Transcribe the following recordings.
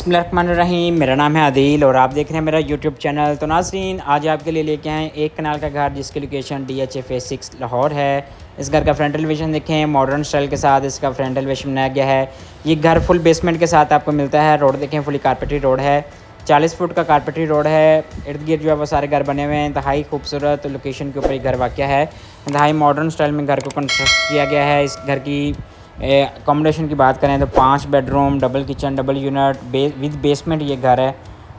बिस्मिल्लाहिर्रहमानिर्रहीम। मेरा नाम है आदिल और आप देख रहे हैं मेरा यूट्यूब चैनल। तो नाज़रीन, आज आपके लिए लेके आए एक कनाल का घर जिसकी लोकेशन DH फेज़ 6 लाहौर है। इस घर का फ्रंट एलिवेशन देखें, मॉडर्न स्टाइल के साथ इसका फ्रंट एलिवेशन बनाया गया है। ये घर फुल बेसमेंट के साथ आपको मिलता है। रोड देखें, फुली कारपेटरी रोड है, 40 फुट का कारपेटरी रोड है। इर्द गिर्द जो है वो सारे घर बने हुए हैं। इंतहाई खूबसूरत लोकेशन के ऊपर ये घर वाक़या है। इंतहाई मॉडर्न स्टाइल में घर को कंस्ट्रक्ट किया गया है। इस घर की अकोमोडेशन की बात करें तो 5 bedroom, double kitchen, double unit with basement ये घर है।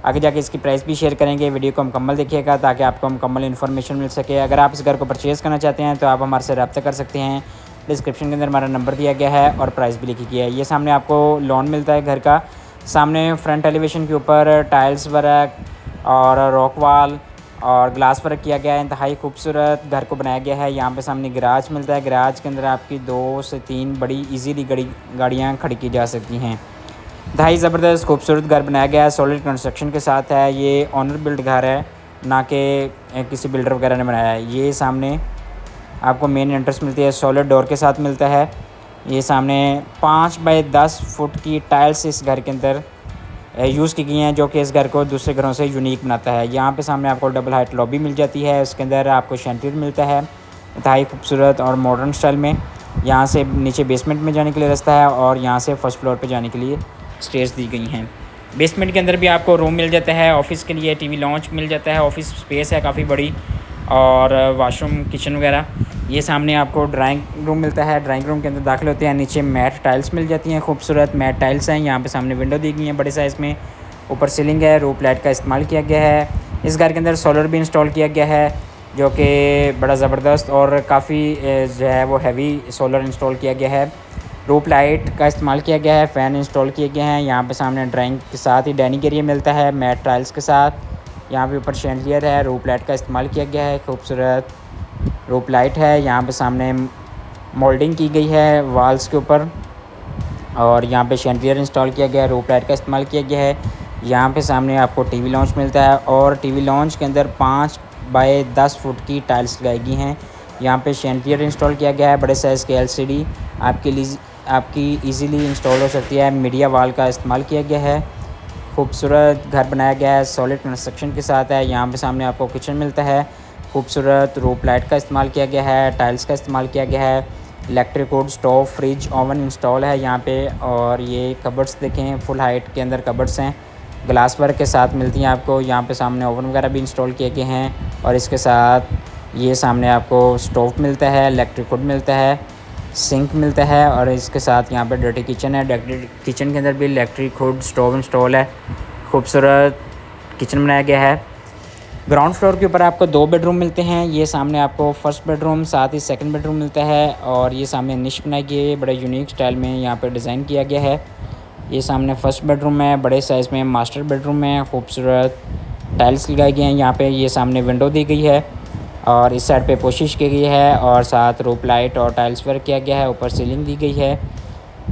आगे जाके इसकी प्राइस भी शेयर करेंगे। वीडियो को मुकम्मल देखिएगा ताकि आपको मुकम्मल इन्फॉर्मेशन मिल सके। अगर आप इस घर को परचेज़ करना चाहते हैं तो आप हमारे से रब्ता कर सकते हैं। डिस्क्रिप्शन के अंदर हमारा नंबर दिया गया है और प्राइस भी लिखी गई है। ये सामने आपको लोन मिलता है घर का। सामने फ्रंट एलिवेशन के ऊपर टाइल्स वर्क और रॉक वाल और ग्लास वर्क किया गया है। इंतहाई खूबसूरत घर को बनाया गया है। यहाँ पे सामने गैराज मिलता है। गैराज के अंदर आपकी 2 से 3 बड़ी इजीली गाड़ियाँ खड़ी की जा सकती हैं। इंतहाई ज़बरदस्त खूबसूरत घर बनाया गया है। सॉलिड कंस्ट्रक्शन के साथ है। ये ऑनर बिल्ड घर है, ना कि किसी बिल्डर वगैरह ने बनाया है। ये सामने आपको मेन एंट्रेंस मिलती है, सॉलिड डोर के साथ मिलता है। ये सामने 5 बाई 10 फुट की टाइल्स इस घर के अंदर यूज़ की गई हैं, जो कि इस घर को दूसरे घरों से यूनिक बनाता है। यहाँ पे सामने आपको डबल हाइट लॉबी मिल जाती है। उसके अंदर आपको शैंटियर मिलता है इंतहाई खूबसूरत और मॉडर्न स्टाइल में। यहाँ से नीचे बेसमेंट में जाने के लिए रास्ता है और यहाँ से फर्स्ट फ्लोर पे जाने के लिए स्टेयर्स दी गई हैं। बेसमेंट के अंदर भी आपको रूम मिल जाता है। ऑफिस के लिए TV लॉन्च मिल जाता है। ऑफिस स्पेस है काफ़ी बड़ी और वाशरूम, किचन वगैरह। ये सामने आपको ड्राइंग रूम मिलता है। ड्राइंग रूम के अंदर दाखिल होते हैं, नीचे मैट टाइल्स मिल जाती हैं, खूबसूरत मैट टाइल्स हैं। यहाँ पे सामने विंडो दी गई है बड़े साइज़ में। ऊपर सीलिंग है, रूफ लाइट का इस्तेमाल किया गया है। इस घर के अंदर सोलर भी इंस्टॉल किया गया है, जो कि बड़ा ज़बरदस्त और काफ़ी जो है वो हैवी सोलर इंस्टॉल किया गया है। रूफ लाइट का इस्तेमाल किया गया है, फ़ैन इंस्टॉल किए गए हैं। यहाँ पे सामने ड्राइंग के साथ ही डाइनिंग एरिया मिलता है मैट टाइल्स के साथ। यहाँ पे ऊपर शैंडलियर है, रूफ लाइट का इस्तेमाल किया गया है, खूबसूरत रूफ लाइट है। यहाँ पे सामने मोल्डिंग की गई है वाल्स के ऊपर और यहाँ पे शैंडलियर इंस्टॉल किया गया है, रूफ लाइट का इस्तेमाल किया गया है। यहाँ पे सामने आपको TV लॉन्च मिलता है और TV लॉन्च के अंदर 5 बाई 10 फुट की टाइल्स लगाई गई हैं। यहाँ पे शैंडलियर इंस्टॉल किया गया है, बड़े साइज़ के LCD आपकी इजीली इंस्टॉल हो सकती है। मीडिया वाल का इस्तेमाल किया गया है। खूबसूरत घर बनाया गया है, सॉलिड कंस्ट्रक्शन के साथ है। यहाँ पे सामने आपको किचन मिलता है, खूबसूरत रूफ लाइट का इस्तेमाल किया गया है, टाइल्स का इस्तेमाल किया गया है। Electric would stove, fridge, oven install है यहाँ पे। और ये कबर्ड्स देखें, फुल हाइट के अंदर कबर्ड्स हैं, ग्लास वर्क के साथ मिलती हैं आपको। यहाँ पे सामने ओवन वगैरह भी इंस्टॉल किए गए हैं और इसके साथ ये सामने आपको स्टोव मिलता है, इलेक्ट्रिक वुड मिलता है, सिंक मिलता है और इसके साथ यहाँ पे डर्टी किचन है। डर्टी किचन के अंदर भी इलेक्ट्रिक वुड स्टोव इंस्टॉल है। खूबसूरत किचन बनाया गया है। ग्राउंड फ्लोर के ऊपर आपको 2 बेडरूम मिलते हैं। ये सामने आपको फर्स्ट बेडरूम, साथ ही सेकंड बेडरूम मिलता है और ये सामने निश बनाई गई है, बड़े यूनिक स्टाइल में यहाँ पे डिज़ाइन किया गया है। ये सामने फर्स्ट बेडरूम है, बड़े साइज़ में मास्टर बेडरूम है, खूबसूरत टाइल्स लगाई गई हैं यहाँ पे। ये सामने विंडो दी गई है और इस साइड पे कोशिश की गई है और साथ रूफ लाइट और टाइल्स वर्क किया गया है। ऊपर सीलिंग दी गई है।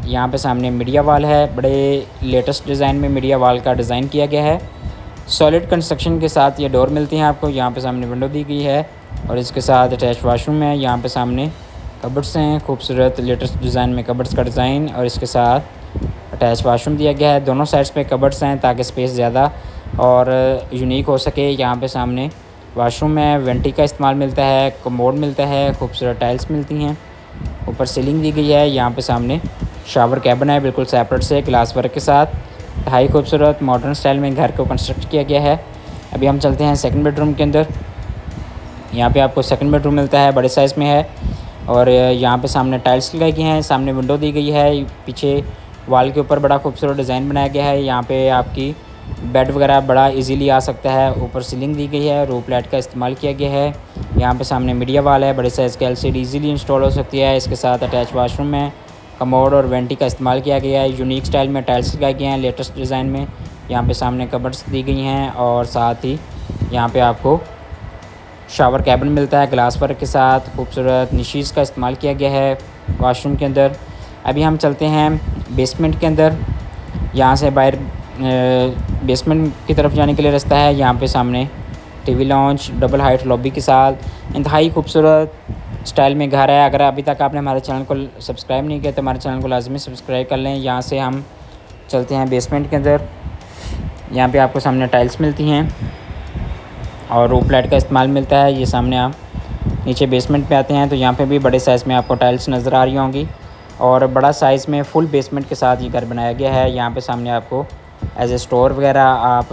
यहाँ पे सामने मीडिया वाल है, बड़े लेटेस्ट डिज़ाइन में मीडिया वाल का डिज़ाइन किया गया है। सॉलिड कंस्ट्रक्शन के साथ ये डोर मिलती हैं आपको। यहाँ पे सामने विंडो दी गई है और इसके साथ अटैच वाशरूम है। यहाँ पे सामने कबर्ड्स हैं, खूबसूरत लेटेस्ट डिज़ाइन में कबर्ड्स का डिज़ाइन और इसके साथ अटैच वाशरूम दिया गया है। दोनों साइड्स पे कबर्ड्स हैं ताकि स्पेस ज़्यादा और यूनिक हो सके। यहाँ पे सामने वाशरूम है, वेंटी का इस्तेमाल मिलता है, कमोड मिलता है, खूबसूरत टाइल्स मिलती हैं। ऊपर सीलिंग दी गई है। यहाँ पे सामने शावर कैबिन है, बिल्कुल सेपरेट से ग्लास वर्क के साथ। हाई खूबसूरत मॉडर्न स्टाइल में घर को कंस्ट्रक्ट किया गया है। अभी हम चलते हैं सेकंड बेडरूम के अंदर। यहाँ पे आपको सेकंड बेडरूम मिलता है, बड़े साइज़ में है और यहाँ पे सामने टाइल्स लगाई गई हैं, सामने विंडो दी गई है। पीछे वाल के ऊपर बड़ा खूबसूरत डिज़ाइन बनाया गया है। यहाँ पे आपकी बेड वगैरह बड़ा इजीली आ सकता है। ऊपर सीलिंग दी गई है, रूफ लाइट का इस्तेमाल किया गया है। यहाँ पे सामने मीडिया वाल है, बड़े साइज़ के LCD इजीली इंस्टॉल हो सकती है। इसके साथ अटैच वाशरूम है, कमोड और वेंटी का इस्तेमाल किया गया है। यूनिक स्टाइल में टाइल्स लगाए गए हैं, लेटेस्ट डिज़ाइन में। यहाँ पे सामने कबर्ड्स दी गई हैं और साथ ही यहाँ पे आपको शावर कैबिन मिलता है ग्लास वर्क के साथ। खूबसूरत निशीज़ का इस्तेमाल किया गया है वाशरूम के अंदर। अभी हम चलते हैं बेसमेंट के अंदर। यहाँ से बाहर बेसमेंट की तरफ जाने के लिए रास्ता है। यहाँ पे सामने TV launch, double height lobby के साथ इंतहाई खूबसूरत स्टाइल में घर है। अगर अभी तक आपने हमारे चैनल को सब्सक्राइब नहीं किया तो हमारे चैनल को लाजमी सब्सक्राइब कर लें। यहाँ से हम चलते हैं बेसमेंट के अंदर। यहाँ पे आपको सामने टाइल्स मिलती हैं और रूफ लाइट का इस्तेमाल मिलता है। ये सामने आप नीचे बेसमेंट पे आते हैं तो यहाँ पे भी बड़े साइज़ में आपको टाइल्स नज़र आ रही होंगी और बड़ा साइज़ में फुल बेसमेंट के साथ ये घर बनाया गया है। यहाँ पे सामने आपको एज ए स्टोर वगैरह आप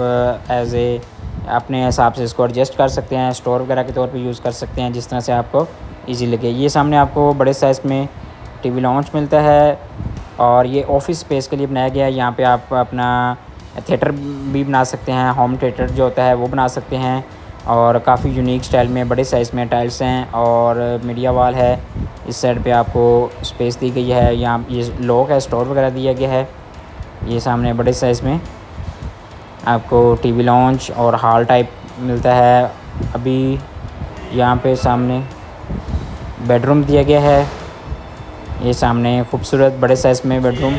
एज ए अपने हिसाब से इसको एडजस्ट कर सकते हैं, स्टोर वगैरह के तौर पे यूज़ कर सकते हैं जिस तरह से आपको ईजी लगे। ये सामने आपको बड़े साइज़ में टीवी लॉन्च मिलता है और ये ऑफिस स्पेस के लिए बनाया गया है। यहाँ पे आप अपना थिएटर भी बना सकते हैं, होम थिएटर जो होता है वो बना सकते हैं और काफ़ी यूनिक स्टाइल में बड़े साइज़ में टाइल्स हैं और मीडिया वॉल है। इस साइड पे आपको स्पेस दी गई है, यहाँ ये लॉक है, स्टोर वगैरह दिया गया है। ये सामने बड़े साइज़ में आपको टीवी लॉन्च और हॉल टाइप मिलता है। अभी यहाँ पे सामने बेडरूम दिया गया है। ये सामने खूबसूरत बड़े साइज़ में बेडरूम।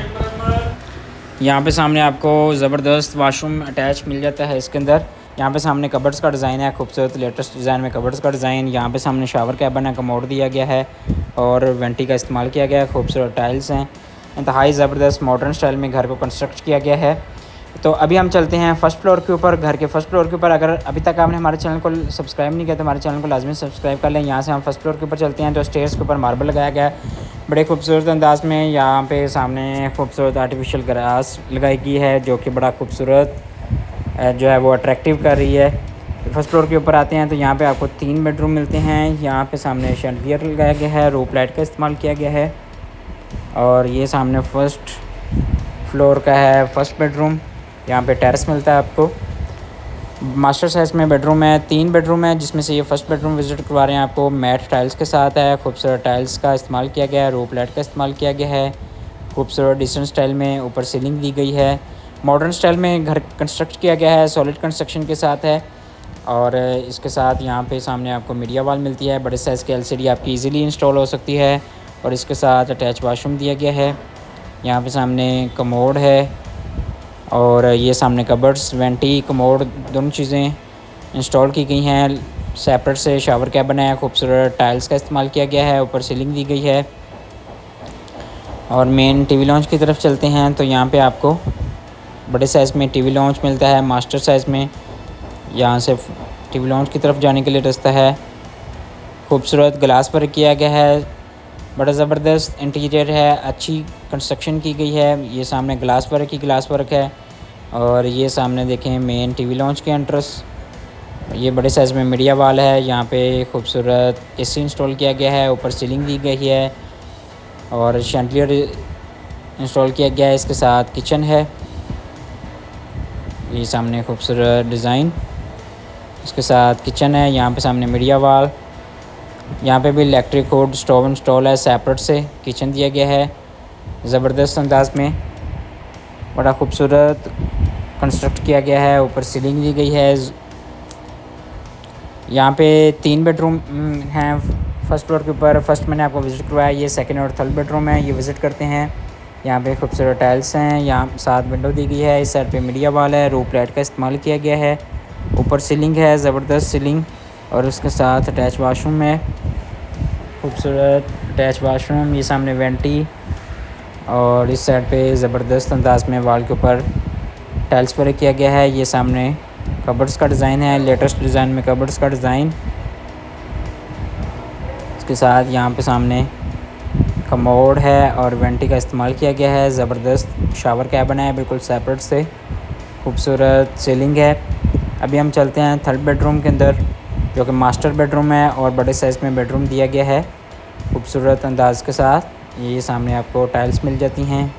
यहाँ पे सामने आपको ज़बरदस्त वाशरूम अटैच मिल जाता है इसके अंदर। यहाँ पे सामने कबर्ड्स का डिज़ाइन है, खूबसूरत लेटेस्ट डिज़ाइन में कबर्ड्स का डिज़ाइन। यहाँ पे सामने शावर कैबिन है, कमोड दिया गया है और वेंटी का इस्तेमाल किया गया है। खूबसूरत टाइल्स हैं, इंतहाई ज़बरदस्त मॉडर्न स्टाइल में घर को कंस्ट्रक्ट किया गया है। तो अभी हम चलते हैं फर्स्ट फ्लोर के ऊपर। घर के फर्स्ट फ्लोर के ऊपर अगर अभी तक आपने हमारे चैनल को सब्सक्राइब नहीं किया तो हमारे चैनल को लाजमी सब्सक्राइब कर लें। यहाँ से हम फर्स्ट फ्लोर के ऊपर चलते हैं तो स्टेयर्स के ऊपर मार्बल लगाया गया है बड़े खूबसूरत अंदाज में। यहाँ पे सामने खूबसूरत आर्टिफिशियल ग्रास लगाई गई है जो कि बड़ा खूबसूरत जो है वो अट्रैक्टिव कर रही है। फर्स्ट फ्लोर के ऊपर आते हैं तो यहाँ पे आपको 3 बेडरूम मिलते हैं। यहाँ पे सामने शैंडलियर लगाया गया है, रूफ लाइट का इस्तेमाल किया गया है और ये सामने फर्स्ट फ्लोर का है फर्स्ट बेडरूम। यहाँ पे टेरेस मिलता है आपको। मास्टर साइज़ में बेडरूम है, 3 बेडरूम है जिसमें से ये फर्स्ट बेडरूम विज़िट करवा रहे हैं आपको। मैट टाइल्स के साथ है, खूबसूरत टाइल्स का इस्तेमाल किया गया है, रूफ लाइट का इस्तेमाल किया गया है, खूबसूरत डिसेंट स्टाइल में ऊपर सीलिंग दी गई है। मॉडर्न स्टाइल में घर कंस्ट्रक्ट किया गया है, सॉलिड कंस्ट्रक्शन के साथ है और इसके साथ यहाँ पे सामने आपको मीडिया वॉल मिलती है। बड़े साइज़ की एलसीडी आपकी इजीली इंस्टॉल हो सकती है और इसके साथ अटैच वाशरूम दिया गया है। यहाँ पे सामने कमोड है और ये सामने कबर्ड्स, वेंटी, कमोड दोनों चीज़ें इंस्टॉल की गई हैं। सेपरेट से शावर कैबिन है, खूबसूरत टाइल्स का इस्तेमाल किया गया है, ऊपर सीलिंग दी गई है। और मेन टीवी लॉन्च की तरफ चलते हैं तो यहाँ पे आपको बड़े साइज़ में टीवी लॉन्च मिलता है मास्टर साइज़ में। यहाँ से टीवी लॉन्च की तरफ जाने के लिए रास्ता है। खूबसूरत ग्लास वर्क किया गया है, बड़ा ज़बरदस्त इंटीरियर है, अच्छी कंस्ट्रक्शन की गई है। ये सामने ग्लास वर्क है और ये सामने देखें मेन टीवी लॉन्च के एंट्रेंस। ये बड़े साइज़ में मीडिया वॉल है। यहाँ पे खूबसूरत एसी इंस्टॉल किया गया है, ऊपर सीलिंग दी गई है और शैंडलियर इंस्टॉल किया गया है। इसके साथ किचन है। ये सामने खूबसूरत डिज़ाइन इसके साथ किचन है। यहाँ पे सामने मीडिया वॉल। यहाँ पे भी इलेक्ट्रिक हुड स्टोव इंस्टॉल है, सेपरेट से किचन दिया गया है ज़बरदस्त अंदाज में। बड़ा खूबसूरत कंस्ट्रक्ट किया गया है, ऊपर सीलिंग दी गई है। यहाँ पे 3 बेडरूम हैं फर्स्ट फ्लोर के ऊपर। फर्स्ट मैंने आपको विज़िट करवाया, ये सेकंड और थर्ड बेडरूम है, ये विज़िट करते हैं। यहाँ पे खूबसूरत टाइल्स हैं, यहाँ साथ विंडो दी गई है। इस साइड पे मीडिया वॉल है, रूफ लाइट का इस्तेमाल किया गया है, ऊपर सीलिंग है ज़बरदस्त सीलिंग और उसके साथ अटैच वाशरूम है, खूबसूरत अटैच वाशरूम। ये सामने वेंटी और इस साइड पे ज़बरदस्त अंदाज में वॉल के ऊपर टाइल्स वर्क किया गया है। ये सामने कबर्ड्स का डिज़ाइन है, लेटेस्ट डिज़ाइन में कबर्ड्स का डिज़ाइन। इसके साथ यहाँ पे सामने कमोड है और वेंटी का इस्तेमाल किया गया है। ज़बरदस्त शावर कैबिन है, बिल्कुल सेपरेट से, खूबसूरत सीलिंग है। अभी हम चलते हैं थर्ड बेडरूम के अंदर जो कि मास्टर बेडरूम है और बड़े साइज़ में बेडरूम दिया गया है खूबसूरत अंदाज के साथ। ये सामने आपको टाइल्स मिल जाती हैं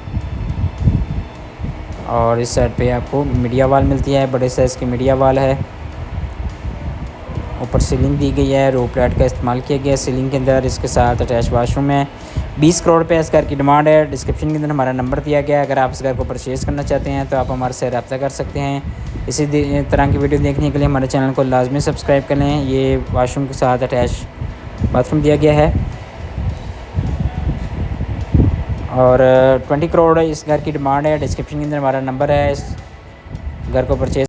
और इस साइड पे आपको मीडिया वॉल मिलती है, बड़े साइज़ की मीडिया वॉल है, ऊपर सीलिंग दी गई है, रूफ लाइट का इस्तेमाल किया गया है सीलिंग के अंदर। इसके साथ अटैच वाशरूम है। 20 करोड़ पे इस घर की डिमांड है। डिस्क्रिप्शन के अंदर हमारा नंबर दिया गया है, अगर आप इस घर को परचेज़ करना चाहते हैं तो आप हमारे से रब्ता कर सकते हैं। इसी तरह की वीडियो देखने के लिए हमारे चैनल को लाजमी सब्सक्राइब कर लें। ये वाशरूम के साथ अटैच बाथरूम दिया गया है और 20 करोड़ इस घर की डिमांड है। डिस्क्रिप्शन के अंदर हमारा नंबर है, इस घर को परचेज़